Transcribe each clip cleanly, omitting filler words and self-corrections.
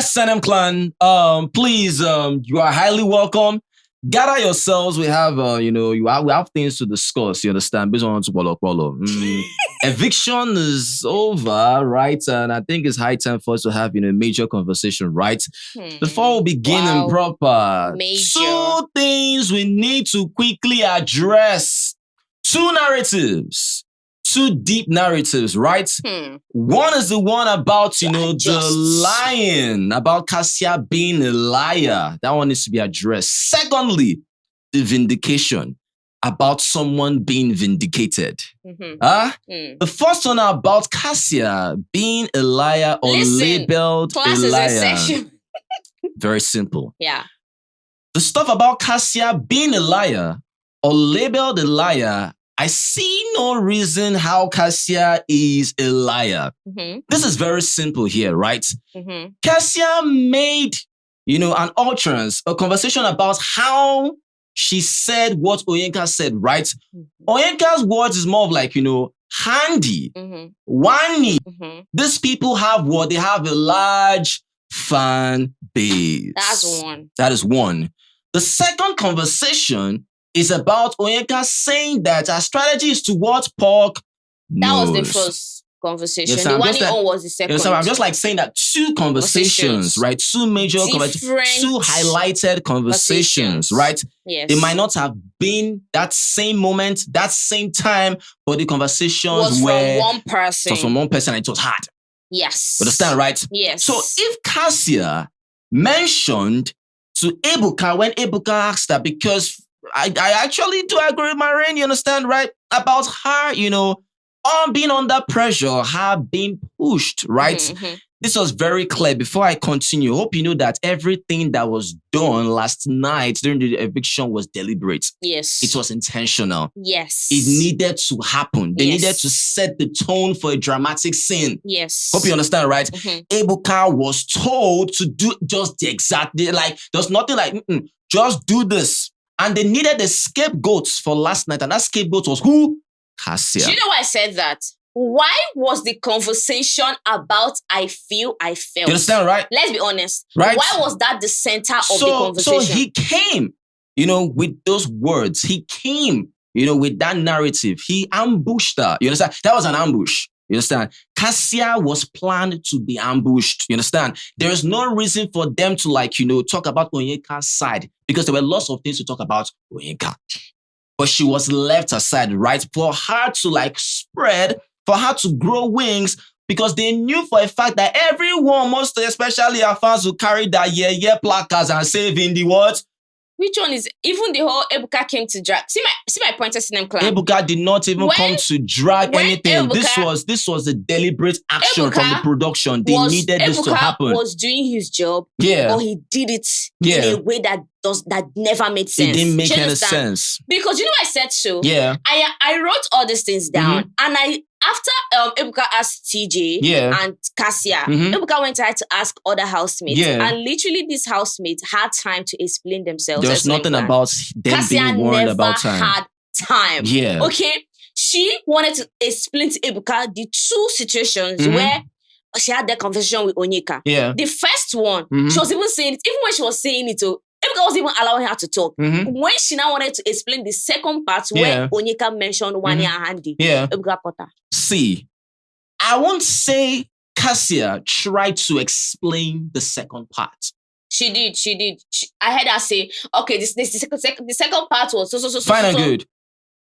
SNM clan, please, you are highly welcome. Gather yourselves. We have, we have things to discuss. You understand? Based on eviction is over, right? And I think it's high time for us to have, a major conversation, right? Before we begin in proper, two things we need to quickly address. Two narratives. Two deep narratives, right? One is the one about, the lying, about Kassia being a liar. That one needs to be addressed. Secondly, the vindication, about someone being vindicated. The first one about Kassia being a liar or labeled a liar. Very simple. Yeah. The stuff about Kassia being a liar or labeled a liar, I see no reason how Kassia is a liar. This is very simple here, right? Kassia made, an utterance, a conversation about how she said what Onyeka said, right? Onyeka's words is more of like, handy, wani. These people have what? They have a large fan base. That's one. That is one. The second conversation is about Onyeka saying that her strategy is to what? Pork nose. That was the first conversation. The one on was the second. I'm just like saying that two conversations, right? Two major conversations, two highlighted conversations, right? Yes. They might not have been that same moment, that same time, but the conversations were from one person. It was from one person and it was hard. Yes. Understand, right? Yes. So if Kassia mentioned to Ebuka when Ebuka asked her, because I actually do agree with Marine, you understand, right? About her, being under pressure, her being pushed, right? This was very clear. Before I continue, hope you know that everything that was done last night during the eviction was deliberate. Yes. It was intentional. Yes. It needed to happen. They needed to set the tone for a dramatic scene. Yes. Hope you understand, right? Ebuka was told to do just the exact, there's nothing like, just do this. And they needed a scapegoat for last night. And that scapegoat was who? Kassia. Do you know why I said that? Why was the conversation about I feel, I felt? You understand, right? Let's be honest. Right? Why was that the center of the conversation? So he came, with those words. He came, with that narrative. He ambushed her. You understand? That was an ambush. You understand? Kassia was planned to be ambushed. You understand? There is no reason for them to talk about Onyeka's side because there were lots of things to talk about Onyeka. But she was left aside, right? For her to spread, for her to grow wings, because they knew for a fact that everyone, most especially our fans who carry that placards and say Vindi what? Which one is, even the whole Ebuka came to drag. See my point, SNM clan. Ebuka did not even come to drag anything. This was a deliberate action from the production. They needed this to happen. Ebuka was doing his job, but he did it in a way that never made sense. It didn't make any sense. Because I said so. Yeah. I wrote all these things down, and after Ebuka asked TJ and Kassia, Ebuka went ahead to ask other housemates, and literally these housemates had time to explain themselves. There's nothing about them being warned about time. Kassia never had time. Yeah. Okay? She wanted to explain to Ebuka the two situations where she had that conversation with Onyeka. Yeah. The first one, she was even saying it, even when she was saying it, Ebuka was even allowing her to talk. When she now wanted to explain the second part where Onyeka mentioned Wani and Handy, Ebuka cut her. See, I won't say Kassia tried to explain the second part. She did. I heard her say, okay, the second part was so. Fine and good.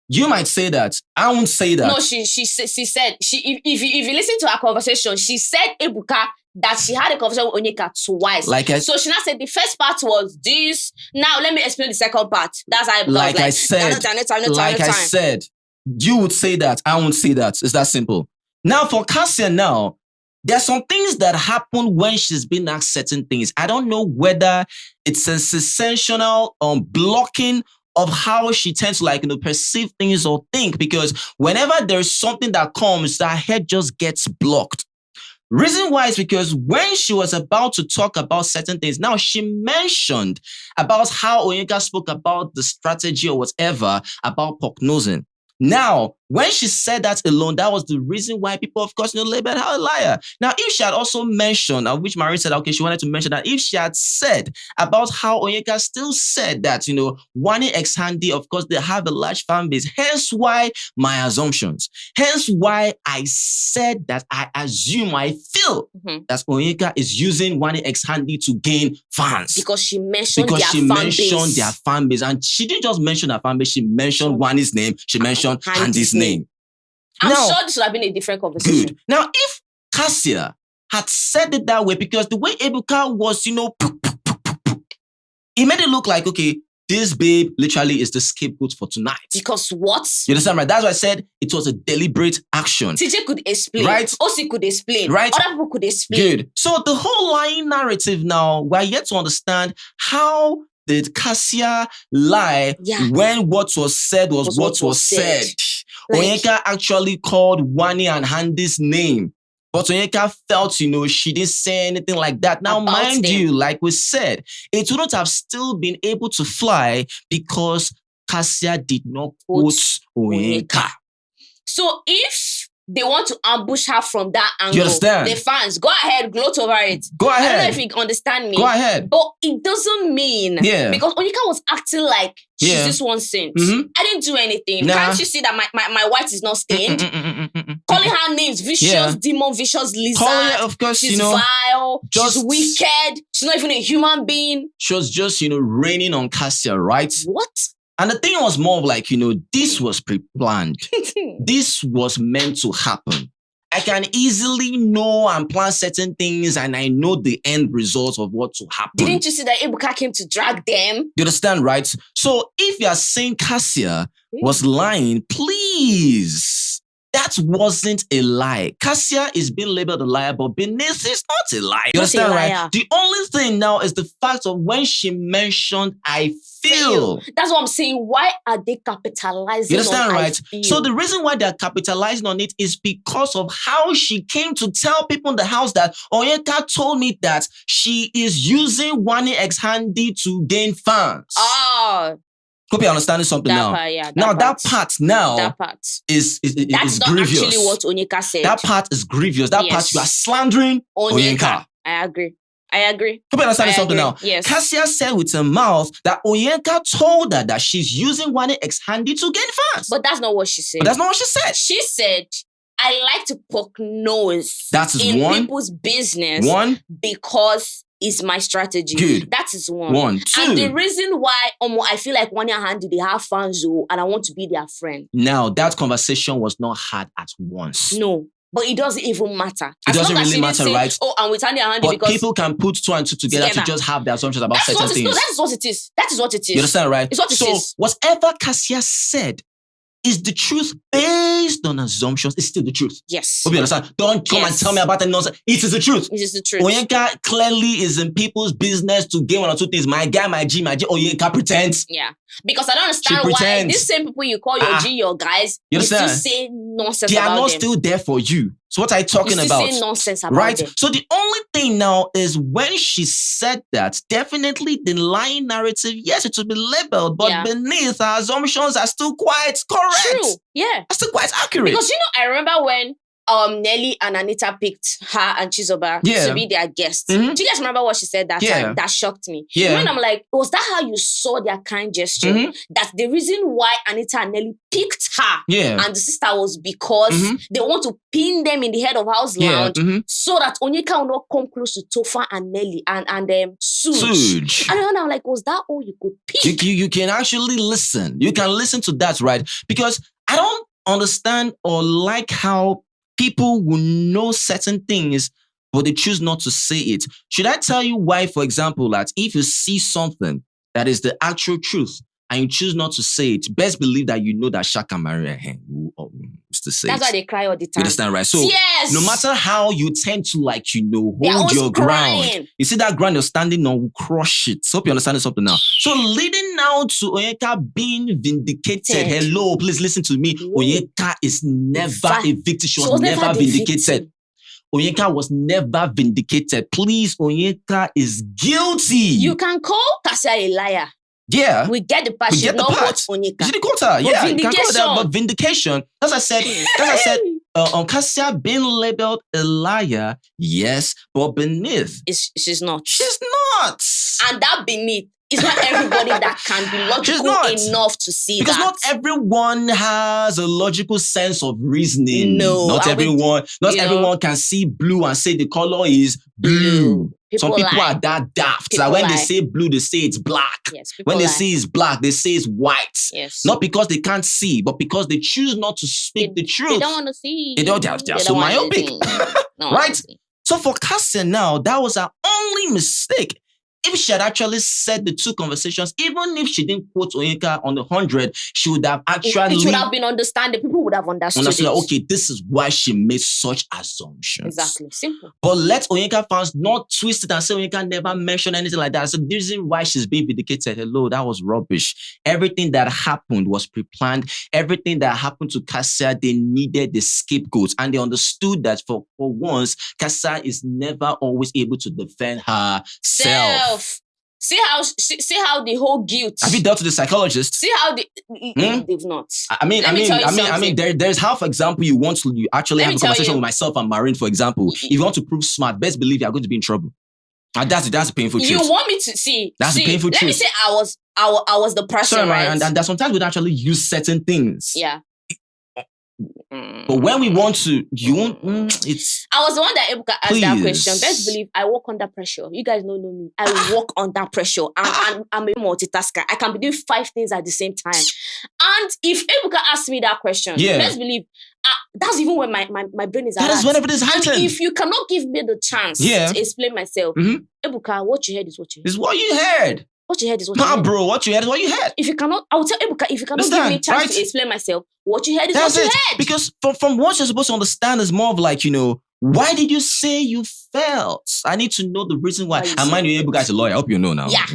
You might say that. I won't say that. No, she said, if you listen to her conversation, she said Ebuka that she had a conversation with Onyeka twice. So she now said the first part was this. Now let me explain the second part. That's how I said, you would say that. I won't say that. It's that simple. Now for Kassia now, there are some things that happen when she's been asked certain things. I don't know whether it's a sensational blocking of how she tends to perceive things or think, because whenever there's something that comes, her head just gets blocked. Reason why is because when she was about to talk about certain things, now she mentioned about how Onyeka spoke about the strategy or whatever about pork nosing. Now, When she said that alone, that was the reason why people, of course, labeled her a liar. Now, if she had also mentioned, which Marie said, okay, she wanted to mention that if she had said about how Onyeka still said that, Wanni X Handy, of course, they have a large fan base. Hence why my assumptions. Hence why I said that I feel that Onyeka is using Wanni X Handy to gain fans. Because she mentioned their fan base. And she didn't just mention her fan base, she mentioned Wanni's name, she mentioned Handy's name. I'm sure this would have been a different conversation. Good. Now, if Kassia had said it that way, because the way Ebuka was, it made it look like, okay, this babe literally is the scapegoat for tonight. Because what? You understand, right? That's why I said it was a deliberate action. TJ could explain. Right? Osi could explain. Right? Other people could explain. Good. So the whole lying narrative now, we're yet to understand how did Kassia lie when what was said was what was said. Onyeka actually called Wanni and Handy's name. But Onyeka felt, she didn't say anything like that. Now, mind you, like we said, it wouldn't have still been able to fly because Kassia did not quote Onyeka. So if they want to ambush her from that angle, you understand? The fans, go ahead, gloat over it. Go ahead. I don't know if you understand me. Go ahead. But it doesn't mean, because Onyeka was acting like she's this one saint. I didn't do anything. Nah. Can't you see that my white is not stained? Calling her names, vicious demon, vicious lizard. Calling her, of course, she's vile, she's wicked, she's not even a human being. She was just, raining on Kassia, right? What? And the thing was more of like, this was pre-planned. This was meant to happen. I can easily know and plan certain things, and I know the end result of what to happen. Didn't you see that Ebuka came to drag them? You understand, right? So if you are saying Kassia was lying, please, that wasn't a lie. Kassia is being labeled a liar, but beneath is not a lie. You understand, right? The only thing now is the fact of when she mentioned I feel. That's what I'm saying. Why are they capitalizing you understand, on right? I feel? So the reason why they're capitalizing on it is because of how she came to tell people in the house that Onyeka told me that she is using Wanni X Handy to gain fans. Oh. Hope you're understanding something now. That part is that's not grievous. Actually what Onyeka said. That part is grievous. That part you are slandering Onyeka. I agree. Hope you're understanding something now. Yes. Kassia said with her mouth that Onyeka told her that she's using Wanni X Handy to gain fans. But that's not what she said. She said, I like to poke nose in people's business because it's my strategy. Good. That is one. Two. And the reason why I feel like Wanni and Handy, they have fans and I want to be their friend. Now, that conversation was not had at once. No. But it doesn't even matter. It doesn't really matter, right? Oh, and with Handy and Handy, but because people can put two and two together to just have their assumptions about certain things. No, that is what it is. That is what it is. You understand, right? It's what it is. So, whatever Kassia said is the truth based on assumptions. It's still the truth. Yes. Hope you understand. Don't come and tell me about the nonsense. It is the truth. It is the truth. Onyeka clearly is in people's business to gain one or two things. My guy, my G. Onyeka pretends. Yeah. Because I don't understand why these same people you call your G, your guys, you still say nonsense about them. They are not still there for you. So what are you talking about? You say nonsense about them. So the only thing now is when she said that, definitely the lying narrative, yes, it will be labeled, but beneath our assumptions are still quite correct. True. Yeah. Are still quite accurate. Because I remember when Nelly and Anita picked her and Chizoba to be their guest. Do you guys remember what she said that time? That shocked me. When I'm like, was that how you saw their kind gesture? That's the reason why Anita and Nelly picked her and the sister was because they want to pin them in the head of house lounge so that Onyeka will not come close to Tofa and Nelly and Suj. And then I'm like, was that all you could pick? You can actually listen. You can listen to that, right? Because I don't understand or like how people will know certain things, but they choose not to say it. Should I tell you why, for example, that if you see something that is the actual truth and you choose not to say it, best believe that you know that Shaka Maria to say That's why they cry all the time. You understand, right? So no matter how you tend to hold your ground, you see that ground you're standing on will crush it. So hope you understand something now. So leading now to Onyeka being vindicated. Hello, please listen to me. Onyeka is never a victim. She was never vindicated. Onyeka was never vindicated. Please, Onyeka is guilty. You can call Kassia a liar. Yeah. We get the part. She did not quote Onyeka. She didn't quote her. Yeah, you can quote that. But vindication, as I said, Kassia being labeled a liar, yes, but beneath. She's not. She's not. And that beneath is not everybody that can be logical enough to see because that. Because not everyone has a logical sense of reasoning. No. Not everyone can see blue and say the color is blue. Some people are that daft. Like when they say blue, they say it's black. Yes, when they say it's black, they say it's white. Yes. Not because they can't see, but because they choose not to speak the truth. They don't want to see. They are so myopic. Right? So for Kassia now, that was her only mistake. If she had actually said the two conversations, even if she didn't quote Onyeka on the 100, she would have actually... It would have been understandable. People would have understood it. Okay, this is why she made such assumptions. Exactly. Simple. But let Onyeka fans not twist it and say Onyeka never mentioned anything like that. So the reason why she's being vindicated, hello, that was rubbish. Everything that happened was pre-planned. Everything that happened to Kassia, they needed the scapegoat. And they understood that for once, Kassia is never always able to defend herself. See how the whole guilt. Have you dealt with the psychologist? See how they've not. There's how, for example, you actually have a conversation with myself and Marine, for example. If you want to prove smart, best believe you are going to be in trouble. And that's a painful truth. You want me to see? That's a painful truth. Let me say I was the person, sorry, right? And sometimes we don't actually use certain things. Yeah. But when we want to, you won't. I was the one that Ebuka asked that question. Best believe I work under pressure. You guys know me. I work under pressure. I'm a multitasker. I can be doing 5 things at the same time. And if Ebuka asked me that question, best believe that's even when my brain is. That is whenever it is heightened. And if you cannot give me the chance to explain myself, Ebuka, what you heard is what you heard. Is what you heard. What you heard is what you heard. Bro, what you heard is what you heard. If you cannot, I will tell Ebuka, if you cannot give me a chance to explain myself, what you heard is what you heard. Because from what you're supposed to understand is more of like, why did you say you felt? I need to know the reason why. And mind you, Ebuka is a lawyer. I hope you know now. Yeah.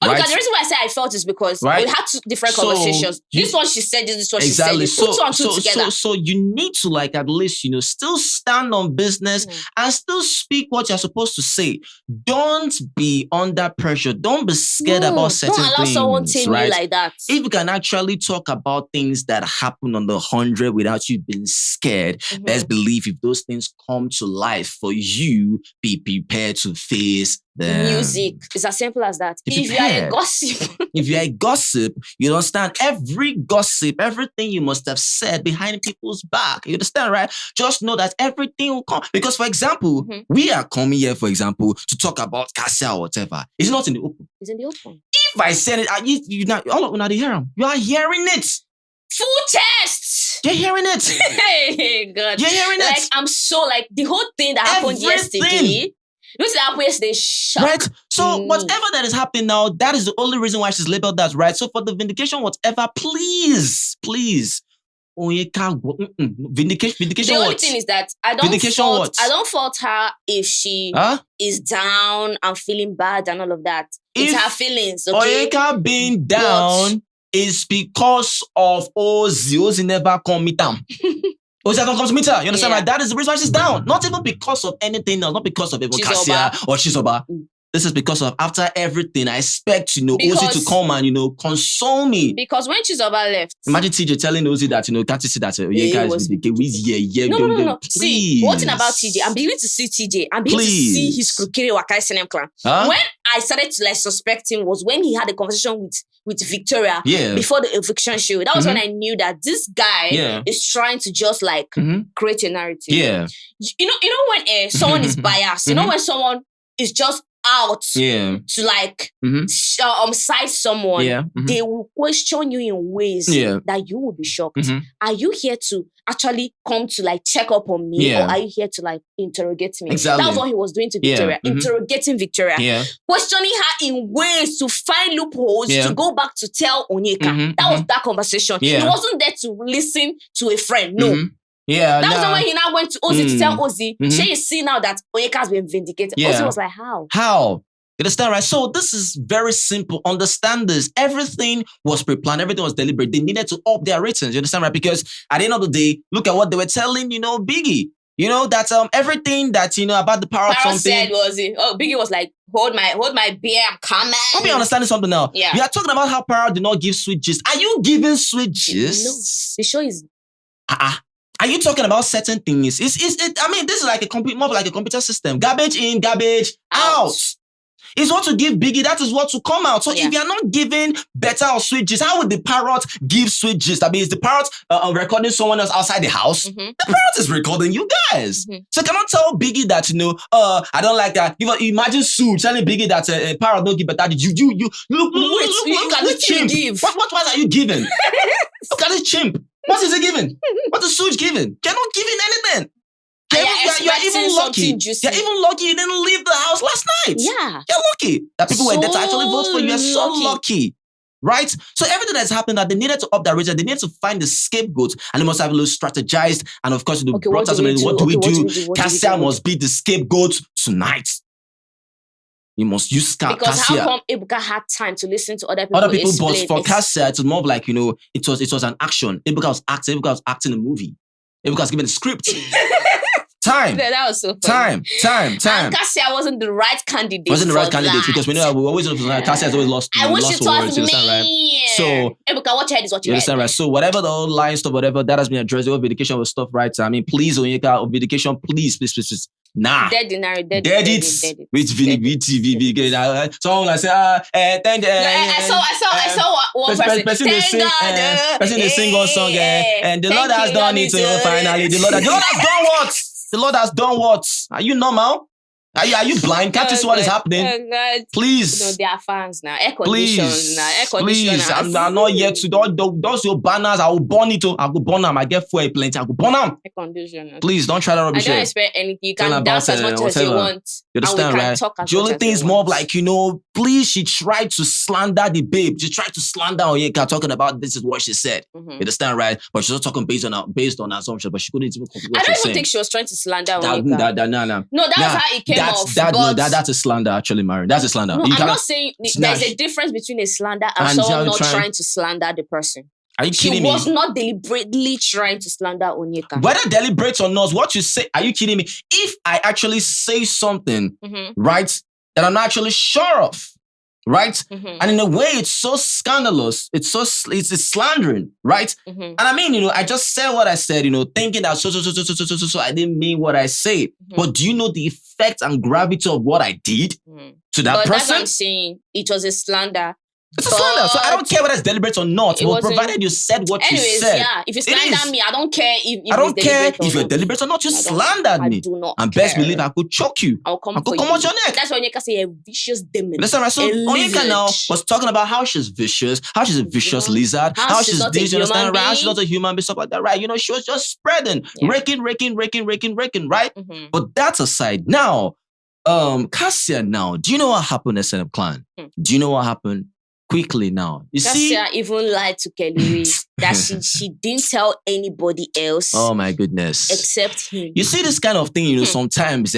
Because the reason why I say I felt is because we had different conversations. This one she said this one she said this. Put two and two together. So you need to at least, still stand on business and still speak what you're supposed to say. Don't be under pressure. Don't be scared about certain things. Don't allow someone tell you like that. If you can actually talk about things that happen on the 100 without you being scared, best believe if those things come to life for you, be prepared to face music. It's as simple as that. If you are a gossip. If you're a gossip, you understand every gossip, everything you must have said behind people's back. You understand, right? Just know that everything will come. Because, for example, we are coming here, for example, to talk about Kassia or whatever. It's not in the open. It's in the open. If I said it, all of you hear them. You are hearing it. Full test. You're hearing it. Hey, God. You're hearing it. I'm so the whole thing that happened yesterday. This happened yesterday. Right? So whatever that is happening now, that is the only reason why she's labeled that, right? So for the vindication, whatever, please. Onyeka, vindication. The only thing is that I don't fault her if she is down and feeling bad and all of that. It's her feelings, okay? Onyeka being down is because of Ozzy. Ozzy never come meet them. Ozzy don't come to meet her. You understand, right? That is the reason why she's down. Not even because of anything else. Not because of even Kassia or Chizoba. This is because of after everything, I expect, Ozzy to come and, console me. Because when Chizoba left. Imagine TJ telling Ozzy that, can't you see that? No. See, one thing about TJ, I'm beginning to see TJ. I'm beginning to see his Krukere Wakai Senem clan. When I started to suspect him was when he had a conversation with Victoria before the eviction show. That was when I knew that this guy is trying to just create a narrative. Yeah. You know when someone is biased, you know when someone is just out to cite someone, they will question you in ways that you will be shocked. Are you here to actually come to check up on me, or are you here to interrogate me? Exactly. That was what he was doing to Victoria, interrogating Victoria, questioning her in ways to find loopholes to go back to tell Onyeka. That was that conversation. He wasn't there to listen to a friend. No. Yeah, that was the way he now went to Ozzy to tell Ozzy, you see now that Onyeka has been vindicated. Ozzy was like, how? How? You understand, right? So this is very simple. Understand this. Everything was pre-planned. Everything was deliberate. They needed to up their ratings. You understand, right? Because at the end of the day, look at what they were telling, Biggie. You know, that everything that, you know, about the power of something. Said was it? Oh, Biggie was like, hold my beer, I'm coming. I'll be understanding something now. Yeah. We are talking about how Power did not give sweet gist. Are you giving sweet gist? No. The show is... Are you talking about certain things? I mean, this is like more like a computer system. Garbage in, garbage out. It's what to give Biggie, that is what to come out. So if you're not giving better or sweet gist, how would the parrot give sweet gist? I mean, is the parrot recording someone else outside the house? The parrot is recording you guys. So cannot tell Biggie that, you know, I don't like that. Imagine Sue telling Biggie that parrot don't give better. You look at this chimp. What are you giving? Look at this chimp. What is he giving? What is Sue giving? You're not giving anything. You're even lucky. You're even lucky you didn't leave the house last night. Yeah. You're lucky that people were there to actually vote for you. You're so lucky. Right? So everything that's happened, that they needed to up their rates, they needed to find the scapegoat, and they must have a little strategized, and of course, what do we do? Kassia must be the scapegoat tonight. You must use Kassia. Because how come Ebuka had time to listen to other people? But for Kassia, it was more of like, you know, it was an action. Ebuka was acting a movie. Ebuka was given a script. Time. That was so funny. Time. And Kassia wasn't the right candidate. Because we know we always Kassia has always lost. I wish it was me. Right? So Ebuka, what you heard is what you understand, right? So whatever the whole line stuff, whatever that has been addressed, the whole vindication was stuff, right? I mean, please, Onyeka, vindication, please. Nah. Dead it. Which VTV? Someone like say, thank I saw one person. Person they sing one song, and the Lord has done it finally. The Lord has done what? The Lord has done what? Are you normal? Are you blind? Can't you see what is happening? Please. You know, they are fans now. Air conditions now. Please. I'm not yet to those your banners. I will burn it. I will burn them. I get fuel plenty. I will burn them. Air conditioners. Please don't try that rubbish. I don't expect anything. You can dance as much as you want. You understand, right? The only thing is more of like, you know, please, she tried to slander the babe. She tried to slander Onyeka, talking about this is what she said. You understand, right? But she's not talking based on assumption. But she couldn't even complete what I don't even saying. think she was trying to slander Onyeka. No, that was how it came off. That's a slander, actually, Marion. That's a slander. No, I'm not saying there's a difference between a slander and someone not trying to slander the person. Are you kidding me? She was not deliberately trying to slander Onyeka. Whether deliberate or not, what you say, are you kidding me? If I actually say something, right, that I'm not actually sure of, right? And in a way, it's so scandalous. It's slandering, right? And I mean, you know, I just said what I said, you know, thinking that so I didn't mean what I said. But do you know the effect and gravity of what I did to that person? That's what I'm saying. It was a slander. It's a slander. So I don't care whether it's deliberate or not. But provided you said what you said. Yeah. If you slander me, I don't care if you're deliberate or not. You slandered me. I do not and care. best believe I could choke you. I'll come out your neck. That's why Onyeka say a vicious demon. Listen, right? So Onyeka now was talking about how she's vicious, how she's a vicious lizard, how she's this, you understand, right? How she's not a human being, stuff like that, right? You know, she was just spreading, raking, right? But that's aside. Now, Kassia now, do you know what happened at Stand Up Clan? Do you know what happened? Quickly now. You see? Kassia even lied to Kelly that she didn't tell anybody else. Oh my goodness. Except him. You see this kind of thing, you know, sometimes,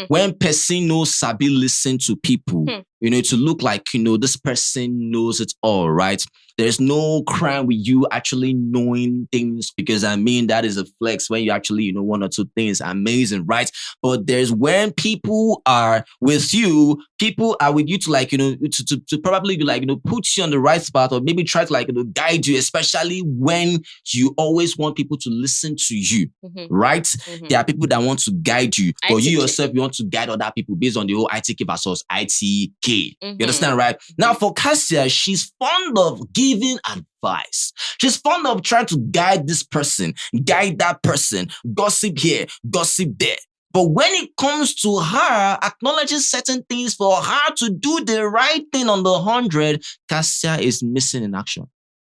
when person knows sabi listen to people, you know, to look like, you know, this person knows it all, right? There's no crime with you actually knowing things, because I mean, that is a flex when you actually, you know, one or two things. Amazing, right? But there's when people are with you to like, you know, to probably like, you know, put you on the right spot, or maybe try to like, you know, guide you, especially when you always want people to listen to you, right? There are people that want to guide you, but you yourself, you want to guide other people based on the whole ITK versus ITK. You understand, right? Now for Kassia, she's fond of giving advice. She's fond of trying to guide this person, guide that person, gossip here, gossip there. But when it comes to her acknowledging certain things for her to do the right thing on the 100, Kassia is missing in action.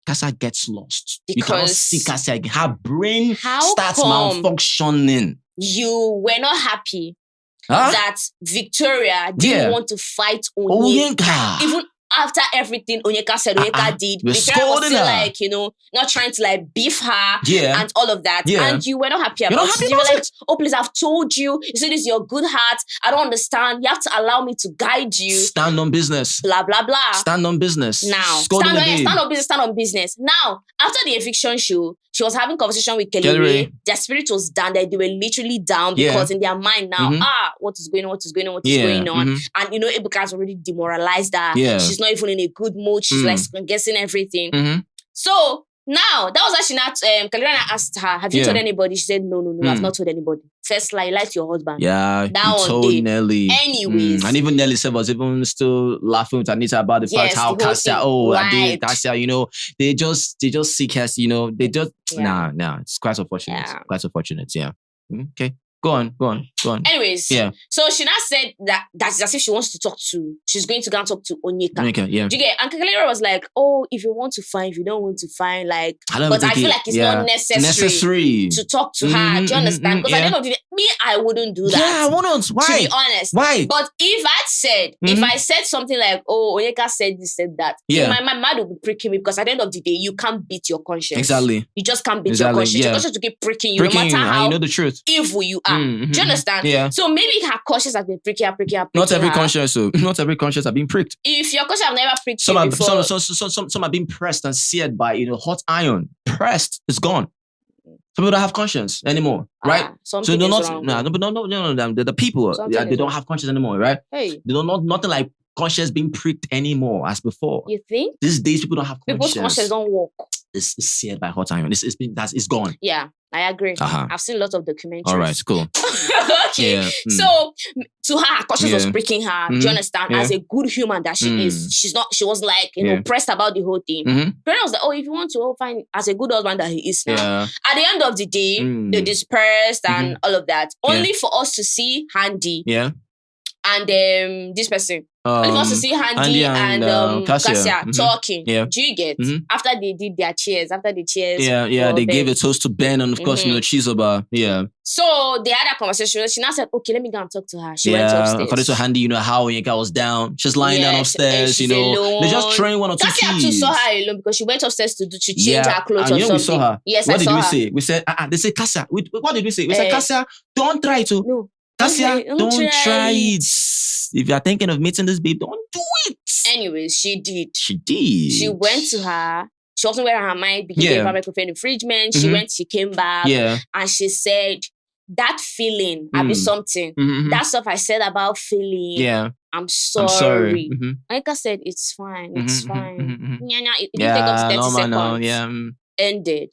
Kassia gets lost. Because you cannot see Kassia again. Her brain starts malfunctioning. You were not happy that Victoria didn't want to fight Onyeka. Even after everything Onyeka said, Onyeka did, Victoria was still like, not trying to like beef her and all of that. And you were not happy about it. You were like, oh, please, I've told you. You said this is your good heart. I don't understand. You have to allow me to guide you. Stand on business. Blah, blah, blah. Stand on business. Now, stand on business. Now, after the eviction show, she was having conversation with Kelly. Their spirit was down. They were literally down because in their mind now, what is going on? And Ebuka has already demoralized her. She's not even in a good mood. She's like guessing everything. So now, that was why she not, Kelly asked her, have you told anybody? She said, no, I've not told anybody. First lie, you lied to your husband. Yeah, that you told Nelly. Anyways. And even Nelly said was even still laughing with Anita about the fact how Kassia, I did Kassia, they just seek her, they just, nah, it's quite unfortunate. Quite unfortunate, Okay. Go on. Anyways, so she now said that's as if she's going to go and talk to Onyeka. Do you get? And Kakalera was like, oh, if you want to find, if you don't want to find, like, but I feel like it's not necessary to talk to her. Do you understand? Because at the end of the day, I wouldn't do that. Yeah, I wouldn't. Why? To be honest. Why? But if I said something like, oh, Onyeka said this, said that, my mind would be pricking me because at the end of the day, you can't beat your conscience. Exactly. You just can't beat your conscience. Your conscience will keep pricking you no matter how the truth. evil you are. Do you understand? Yeah. So maybe her conscience has been pricking. Not every conscience, not every conscience have been pricked. If your conscience have never pricked you before. Some have been pressed and seared by hot iron. Pressed, it's gone. Some people don't have conscience anymore, right? So they're not. The people they don't have conscience anymore, right? Hey, they don't nothing like conscience being pricked anymore as before. You think? These days people don't have conscience. People's conscience don't work. It's seared by hot iron. It's gone. Yeah, I agree. I've seen lots of documentaries. All right, cool. Okay, so to her conscience was pricking her. Do you understand? As a good human that she is, she was like pressed about the whole thing. Parents was like, oh, if you want to find as a good husband that he is now. At the end of the day, they dispersed and all of that, only for us to see Handy. And this person. Only for us to see Handy and Kassia talking. Do you get? After they did their cheers, they gave a toast to Ben and of course, Chizoba. So they had a conversation. She now said, okay, let me go and talk to her. She went upstairs. According to Handy, how Onyeka was down. She's lying down upstairs, They're just throwing one or two keys. Kassia too saw her alone because she went upstairs to change her clothes or something. We saw her. Yes, what I saw her. What did we say? We said, they said, Kassia. What did we say? We said, Kassia, don't try to. No. Kassia, don't try it. If you're thinking of meeting this babe, don't do it. Anyways, she did. She went to her. She wasn't wearing her mind because they have microphone infringement. She came back. And she said, that feeling, I be something. That stuff I said about feeling. I'm sorry. Like I said, it's fine. It's fine. It didn't take up to 30 seconds. Ended.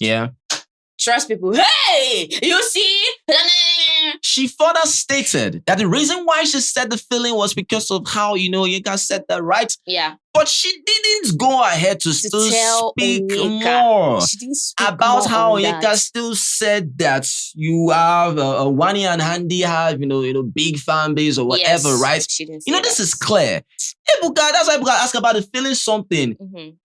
Trust people. Hey, you see? She further stated that the reason why she said the feeling was because of how, Onyeka said that, right? Yeah. But she didn't go ahead to still speak more about how Onyeka still said that you have Wani and Handy have, big fan base or whatever, right? She didn't say this is clear. That's why Ebuka asked about the feeling something.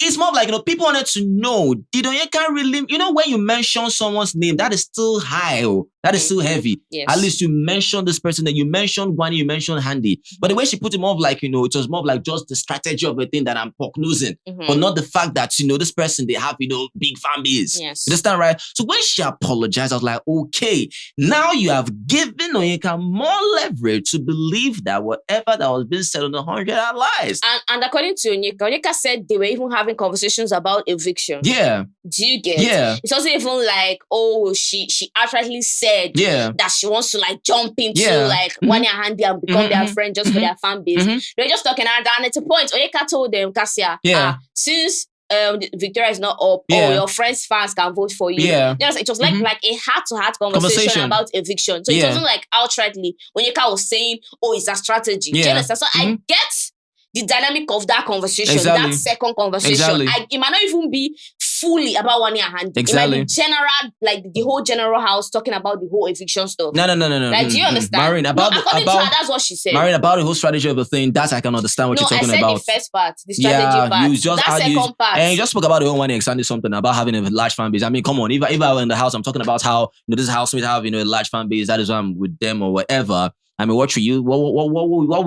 It's more like, people wanted to know, did Onyeka really, when you mention someone's name, that is still high. That is still heavy. Yes. At least you mentioned this person, that you mentioned Wani, you mentioned Handy. But the way she put it more of like, it was more of like just the strategy of a thing that I'm prognosing, but not the fact that, this person, they have, big fan base. Yes. You understand, right? So when she apologized, I was like, okay, now you have given Onyeka more leverage to believe that whatever that was being said on the 100 are lies. And according to Onyeka said they were even having conversations about eviction. Yeah. Do you get? Yeah. It's also even like, oh, she outrightly said that she wants to like jump into like Wani and Handy and become their friend just for their fan base. They're just talking, and at a point, Onyeka told them, Kassia, since Victoria is not up, or your friends' fans can vote for you. It was like a heart-to-heart conversation about eviction. So it wasn't like outrightly Onyeka was saying, oh, it's a strategy. Do you understand? So I get the dynamic of that conversation, that second conversation. It might not even be fully about Wani and Handy. It might be general, like the whole general house talking about the whole eviction stuff. No. Like, do you understand? Marine, according to her, that's what she said. Marine, about the whole strategy of the thing, that I can understand what you're talking about. I said the first part, the strategy part. That second part. And you just spoke about the whole Wani and something about having a large fan base. I mean, come on, if I were in the house, I'm talking about how, this housemate have, a large fan base, that is why I'm with them or whatever. I mean, what will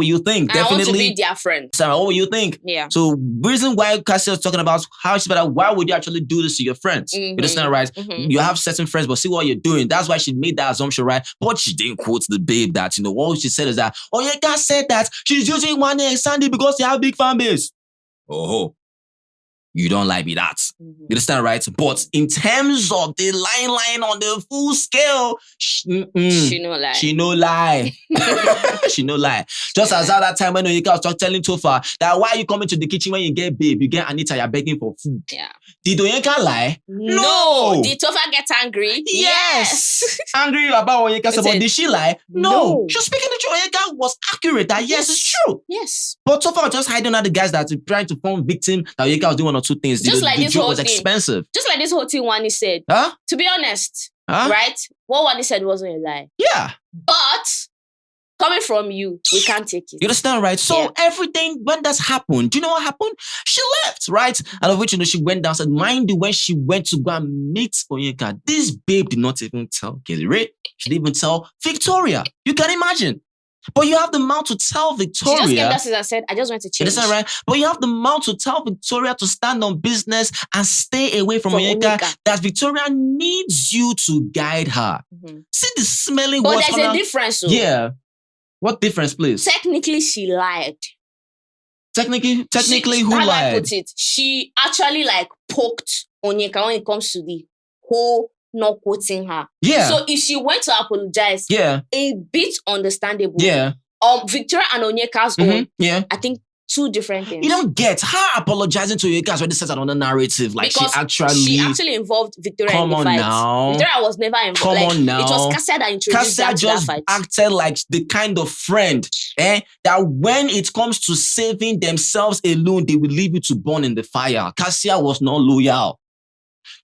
you think? Definitely. I want to be their friend. Sarah, what will you think? Yeah. So, reason why Kassia is talking about how she's better, why would you actually do this to your friends? You understand, right? You have certain friends, but see what you're doing. That's why she made that assumption, right? But she didn't quote the babe that, all she said is that, Onyeka said that she's using Wane and Sandy because they have a big fan base. Oh. You don't like me that. You understand, right? But in terms of the line on the full scale, she no lie. She no lie. She no lie. Just as at that time when Onyeka was telling Tofa that why you coming to the kitchen when you get babe, you get Anita, you're begging for food. Yeah. Did Onyeka lie? No. Did Tofa get angry? Yes. Angry about Onyeka, but did she lie? No. She was speaking the truth. Onyeka was accurate that yes, it's true. Yes. But Tofa was just hiding out the guys that are trying to form victim that Onyeka was doing one or two things. Just like the this joke whole was thing. Expensive. Just like this whole thing Wani said. Huh? To be honest, right? What Wani said wasn't a lie. Yeah. But coming from you, we can't take it. You understand, right? So everything, when that's happened, do you know what happened? She left, right? And of which, she went down, said, mind you, when she went to go and meet Onyeka, this babe did not even tell Kelly Ray. She didn't even tell Victoria. You can imagine. But you have the mouth to tell Victoria. She just came downstairs and said, I just went to change. You understand, right? But you have the mouth to tell Victoria to stand on business and stay away from Onyeka. That Victoria needs you to guide her. See the smelling. But there's a difference. Yeah. What difference, please? Technically, she lied. Technically, who lied? How I put it? She actually poked Onyeka when it comes to the whole not quoting her. Yeah. So if she went to apologize, a bit understandable. Yeah. Victoria and Onyeka's own. Yeah. I think two different things. You don't get her apologizing to Onyeka already says another narrative. Like because she actually involved Victoria in the fight. Now. Victoria was never involved. Come on now. It was Kassia that introduced her to that fight. Acted like the kind of friend that when it comes to saving themselves alone, they will leave you to burn in the fire. Kassia was not loyal.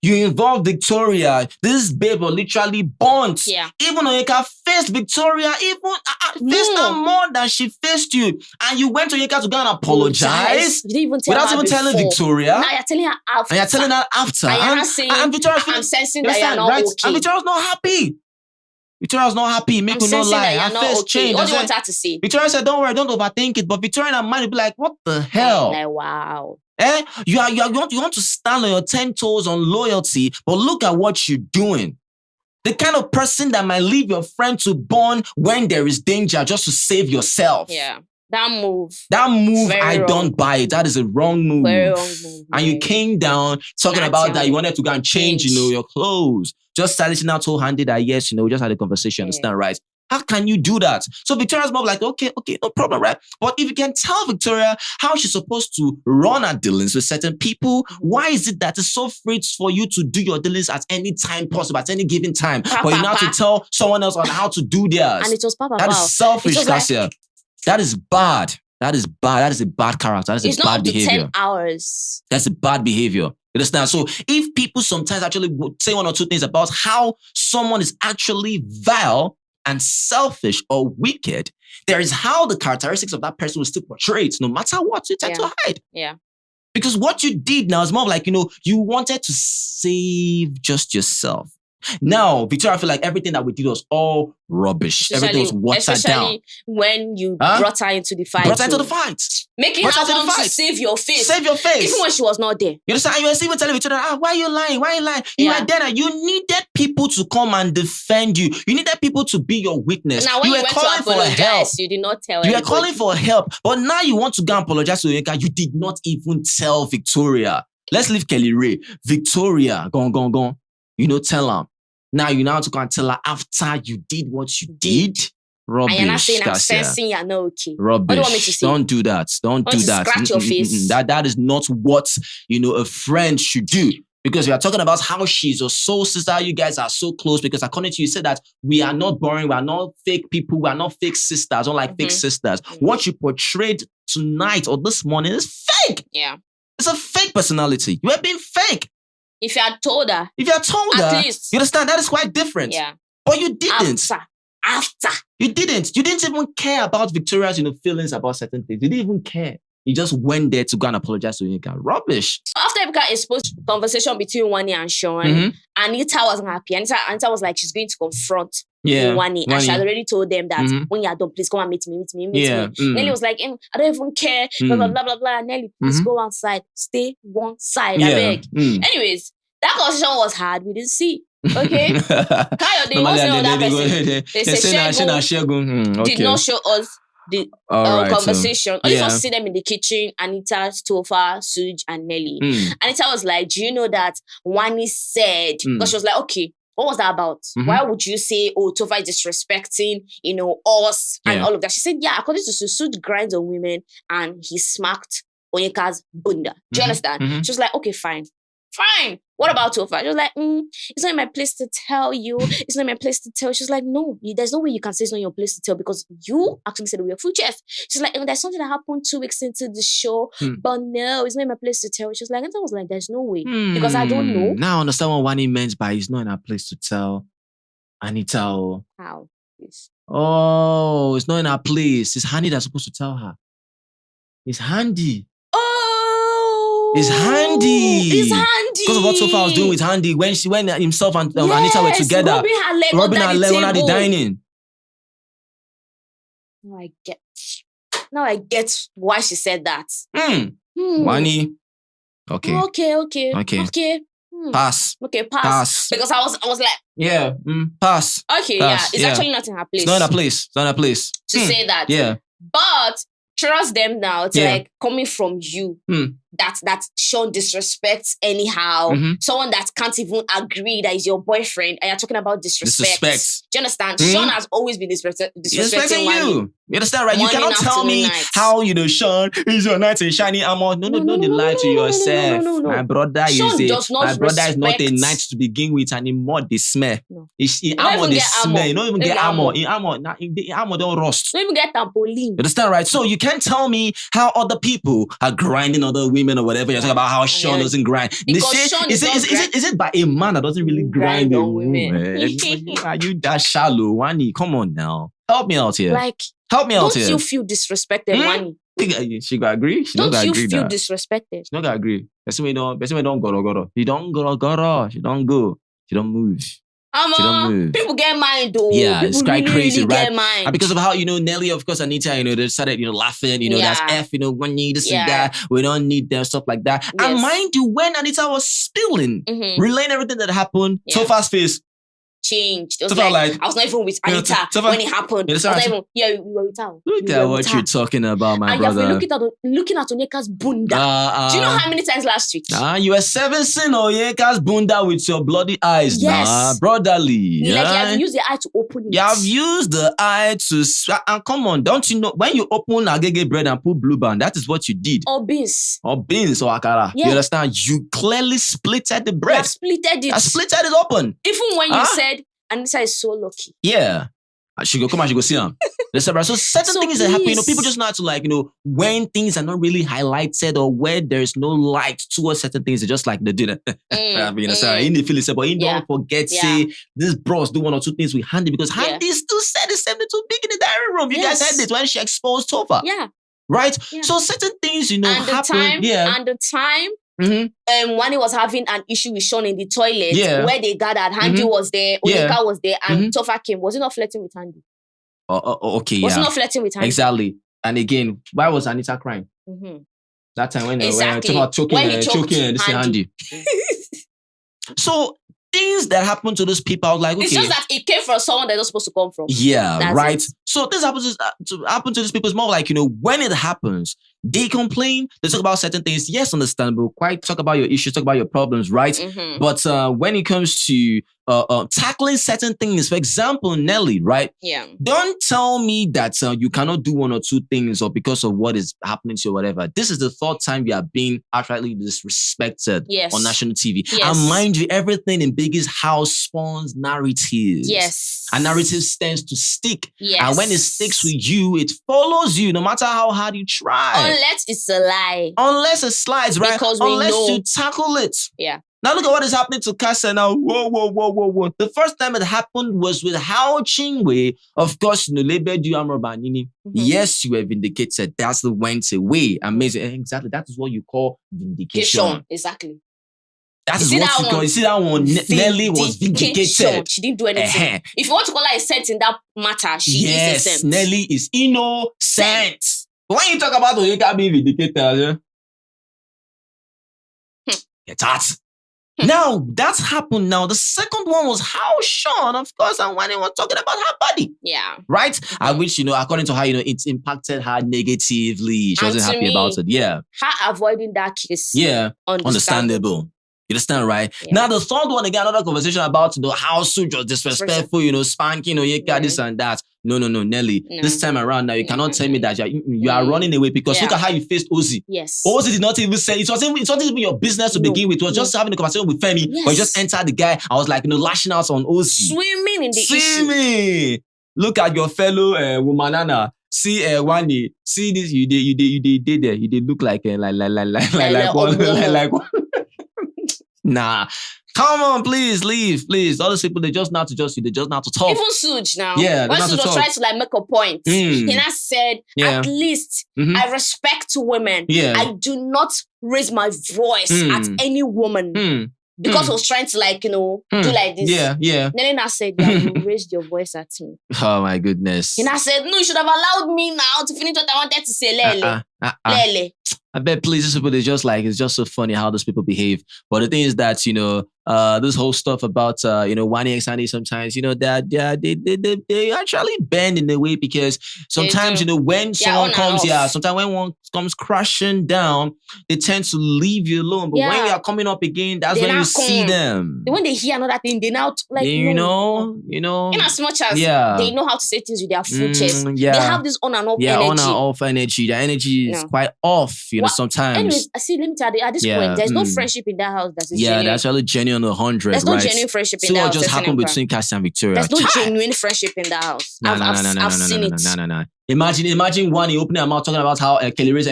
You involved Victoria. This babe was literally burnt. Yeah. Even Onyeka faced Victoria, faced her more than she faced you. And you went to Onyeka to go and apologize. You didn't even tell without her even telling Victoria. Now you're telling her after. And you're telling her after. And you're not saying, and Victoria's I'm sensing that you're not okay. And Victoria's not happy. Victoria's not happy. Make me no lie. Her face changed. What do you want her to say? Victoria said, don't worry, don't overthink it. But Victoria in her mind will be like, what the hell? Like, wow. You want to stand on your 10 toes on loyalty, but look at what you're doing. The kind of person that might leave your friend to burn when there is danger just to save yourself. Yeah. That move, I don't buy it. That is a wrong move. Very wrong move. And you came down talking about that you wanted to go and change, your clothes. Just silencing out so handy that yes, we just had a conversation, understand, right? How can you do that? So Victoria's more like, okay, no problem, right? But if you can tell Victoria how she's supposed to run her dealings with certain people, why is it that it's so free for you to do your dealings at any time possible, at any given time? But you now have to tell someone else on how to do theirs. And it was Papa. That is selfish, Kassia. That is bad. That is bad. That is a bad character. That is a bad behavior. It's not up to 10 hours. That's a bad behavior. You understand? So if people sometimes actually say one or two things about how someone is actually vile and selfish or wicked, there is how the characteristics of that person will still portray it, no matter what you tend to hide. Yeah. Because what you did now is more like, you wanted to save just yourself. Now, Victoria, I feel like everything that we did was all rubbish. Everything was watered down. When you brought her into the fight. Making her want to save your face. Save your face. Even when she was not there. You understand? And you were even telling Victoria, why are you lying? Why are you lying? You were there. You needed people to come and defend you. You needed people to be your witness. Now, when you went to apologize, you did not tell You were calling for help. But now you want to go and apologize to Onyeka. You did not even tell Victoria. Let's leave Kelly Ray. Victoria, go. Tell her. Now you to go and tell her after you did what you did. Rubbish. And you're not saying I'm sensing you're not okay. Rubbish. What do you want me to say? Don't do that. Don't do that. Scratch your face. That is not what a friend should do. Because we are talking about how she's your soul sister. You guys are so close. Because according to you, said that we are not boring. We are not fake people. We are not fake sisters. Don't like fake sisters. What you portrayed tonight or this morning is fake. Yeah. It's a fake personality. You are being fake. If you had told her. At least. You understand? That is quite different. Yeah. But you didn't. After. You didn't. You didn't even care about Victoria's feelings about certain things. You didn't even care. You just went there to go and apologize to Onyeka. Rubbish. After Onyeka exposed the conversation between Wani and Sean, Anita wasn't happy. Anita was like, she's going to confront Wani. And she had already told them that when you are done, please come and meet me. Nelly was like, I don't even care. Blah, blah, blah, blah, blah. Nelly, please go outside. Stay one side. I beg. Anyways, that conversation was hard. We didn't see. Okay? They did not show us the conversation. Only for see them in the kitchen, Anita, Topher, Suj, and Nelly. Anita was like, do you know that Wani said, because she was like, okay, what was that about? Why would you say, Topher is disrespecting, us and all of that? She said, yeah, according to Suj grinds on women and he smacked Onyeka's bunda. Do you understand? She was like, okay, fine. What about Topher? She was like, it's not my place to tell you. It's not my place to tell. She's like, no, there's no way you can say it's not your place to tell because you actually said we are full chest. She's like, there's something that happened 2 weeks into the show, but no, it's not my place to tell. She's like, and I was like, there's no way because I don't know. Now I understand what Wani meant by it's not in our place to tell. Anita. How? Yes. Oh, it's not in our place. It's Handy that's supposed to tell her. It's Handy. It's Handy. Because of what Topher was doing with Handy when himself and Anita were together. Rubbing her leg under the dining. Now I get why she said that. Wani. Okay. Pass. Okay, pass. Because I was like, pass. Okay, pass. It's actually not in her place. It's not in her place. To say that. Yeah. But trust them now to like coming from you. That's shown disrespect anyhow. Someone that can't even agree that is your boyfriend and you're talking about disrespect. Do you understand? Sean has always been disrespecting you. You understand, right? You cannot tell me how, Sean is your knight in shiny armor. No, lie to yourself. No. My brother is not a knight to begin with and in more they smell. No. In armor they smell. You don't even get armor. In armor don't rust. You don't even get trampoline. You understand, right? So you can't tell me how other people are grinding other women or whatever. You're talking about how Sean doesn't grind. Is it by a man that doesn't really grind a woman? Are you that shallow, Wani? Come on now. Help me out here. Help me out here. Don't you feel disrespected, Wani? She got agree? Don't you feel disrespected? She not gonna agree. Person we don't go. She don't go. She don't go. She don't move. She don't move. People get mine though. Yeah, people it's quite really, crazy, really right? Get mine. And because of how, Nelly, of course, Anita, they started, laughing, that's F, we need this and that. We don't need them, stuff like that. Yes. And mind you, when Anita was spilling, relaying everything that happened, Topher's face changed. It was I was not even with Anita when it happened. I was not even, we were with her. Look at what you're talking about, my brother. And you've been looking at Onyeka's bunda. Do you know how many times last week? You were servicing Onyeka's bunda with your bloody eyes. Yes. Brotherly. You have used the eye to open it. You have used the eye to... And come on, don't you know, when you open agege bread and put blue band, that is what you did. Or beans. Or akara. Yeah. You understand? You clearly splitted the bread. You have splitted it. Splitted it open. Even when you said, Anita is so lucky. Yeah. She go see him. So certain things that happen, people just know how to when things are not really highlighted or where there's no light towards certain things, they just they do that. In the feeling, but don't forget, say, this bros do one or two things with Handy because Handy still said the same thing too big in the diary room. You guys heard it when she exposed Topher. Yeah. Right? Yeah. So certain things, happen. And the time, when he was having an issue with Sean in the toilet, where they gathered, Handy was there, Onyeka was there, and Topher came. Was he not flirting with Handy? Okay, Was he not flirting with Handy? Exactly. And again, why was Anita crying? That time when Topher choking this Handy. So things that happen to those people, I was like, okay. It's just that it came from someone that's not supposed to come from. Yeah, that's right. It. So this happen to these people. It's more like, when it happens, they complain, they talk about certain things. Yes, understandable. Quite talk about your issues, talk about your problems, right? But when it comes to tackling certain things, for example, Nelly, right? Yeah. Don't tell me that you cannot do one or two things or because of what is happening to you or whatever. This is the third time we are being outrightly disrespected on national TV. Yes. And mind you, everything in Biggie's house spawns narratives. Yes. And narrative tends to stick. Yes. And when it sticks with you, it follows you no matter how hard you try. Unless it's a lie. Unless it slides, right? Because unless you tackle it. Yeah. Now look at what is happening to Kassia now. Whoa. The first time it happened was with how Chinwe, of course, labeled you Amrobanini. Yes, you were vindicated. That's the went away. Amazing. Exactly. That is what you call vindication. Exactly. That is what you call. You see that one? Nelly was vindicated. She didn't do anything. If you want to call her a saint in that matter, she is a saint. Nelly is innocent. When you talk about Onyeka being vindicated, get out. Now, that's happened now. The second one was how Sean, of course, and when he was talking about her body. Yeah. Right? Mm-hmm. Which, according to her, it impacted her negatively. She wasn't happy about it. Yeah. Her avoiding that kiss. Yeah. Understandable. You understand, right? Yeah. Now, the third one, again, another conversation about how Suj was disrespectful, spanking, this and that. No, Nelly. No. This time around, now, you cannot tell me that you are running away because look at how you faced Ozzy. Yes. Ozzy did not even say, it wasn't even your business to begin with. It was just having a conversation with Fairme. Yes. But you just entered the guy. I was like, lashing out on Ozzy. Swimming in the issue. Look at your fellow woman, Anna. See, Wani. See this, you did there. You did look like one. Nah, come on, please, leave, please. All those people, they just not to just you. They just not to talk. Even Suj now. Yeah, when Suj was trying to make a point, he now said, at least I respect women. Yeah. I do not raise my voice at any woman. Because I was trying to do like this. Yeah. Then I said, you raised your voice at me. Oh my goodness. And I said, no, you should have allowed me now to finish what I wanted to say. Lele. Lele. I bet, please, these people, it's just so funny how those people behave. But the thing is that, this whole stuff about, Wani and Sandy sometimes, they actually bend in a way because sometimes, when someone comes, sometimes when one comes crashing down, they tend to leave you alone. But when you are coming up again, that's when you see them. When they hear another thing, they now, in as much as they know how to say things with their full chest, they have this on and off energy. Yeah, on and off energy. The energy is quite off, sometimes. Anyways, let me tell you, at this point, there's no friendship in that house that's genuine. That's really genuine 100, There's no genuine friendship in that house. So what just happened between Kassia and Victoria? There's no genuine friendship in that house. I've seen it. No. Imagine one opening her mouth talking about how Kelly is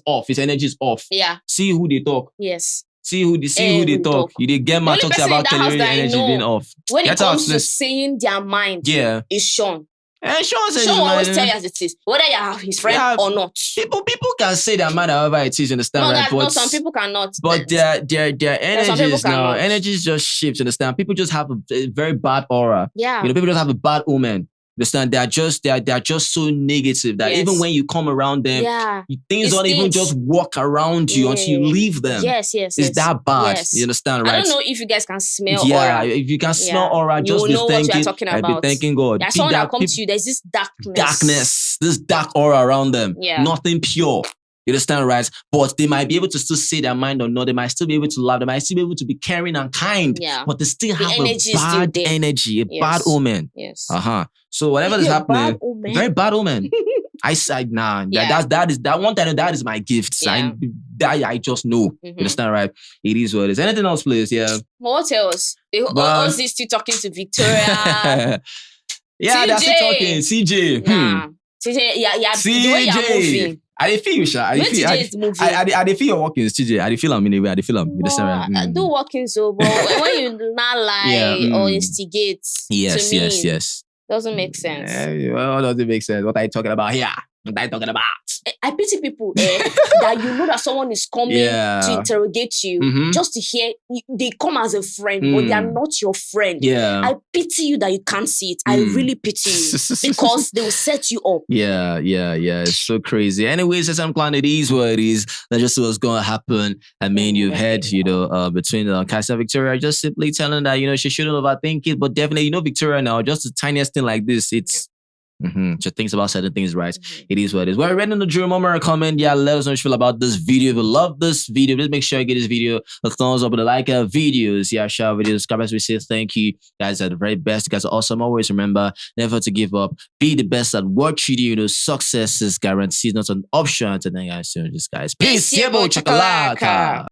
off. His energy is off. Yeah. See who they talk. Yes. See who they talk. You did get mad talking about Kelly's energy being off. When it comes to saying their mind, is Sean. And Sean always tell you as it is, whether you are his friend or not. People can say their mind however it is, understand? Right? No, some people cannot. But their energies now, energies just shift, understand? People just have a very bad aura. Yeah. People just have a bad omen. Understand? They are just so negative that even when you come around them, things don't even just walk around you until you leave them. Yes. It's that bad. You understand, right? I don't know if you guys can smell aura. If you can smell aura, just be thanking. I'll be thanking God. There's someone that comes to you. There's this darkness. This dark aura around them. Yeah. Nothing pure. You understand, right? But they might be able to still say their mind or not. They might still be able to love. They might still be able to be caring and kind. Yeah. But they still have a bad energy, a bad omen. Yes. So whatever is happening, very bad omen. That one time that is my gift. Yeah. I just know. You understand, right? It is what it is. Anything else, please? Yeah. What else? Ozzy still talking to Victoria. They're still talking. CJ. CJ, the way you're moving. I feel you, Sha. I feel you're walking, CJ. I feel I'm in a way. I feel I'm. I do walking so, but when you not lie or instigate, yes, doesn't make sense. Well, doesn't make sense. What are you talking about here? What are you talking about? I pity people that you know that someone is coming to interrogate you just to hear. They come as a friend, but they are not your friend. Yeah. I pity you that you can't see it. I really pity you because they will set you up. Yeah. It's so crazy. Anyways, as I'm glad it is what it is. That's just what's going to happen. I mean, you've heard, between Kassia and Victoria, just simply telling that, she shouldn't overthink it, but definitely, Victoria now, just the tiniest thing like this, it's she thinks about certain things, right? It is what it is. We're ready in the drill. Moment, comment. Let us know what you feel about this video. If you love this video, please make sure you give this video a thumbs up with a like videos. Share videos. Subscribe as we say thank you. Guys are the very best. You guys are awesome. Always remember, never to give up. Be the best at what you do. Success is guaranteed, not an option. And then guys, peace. Chakalaka.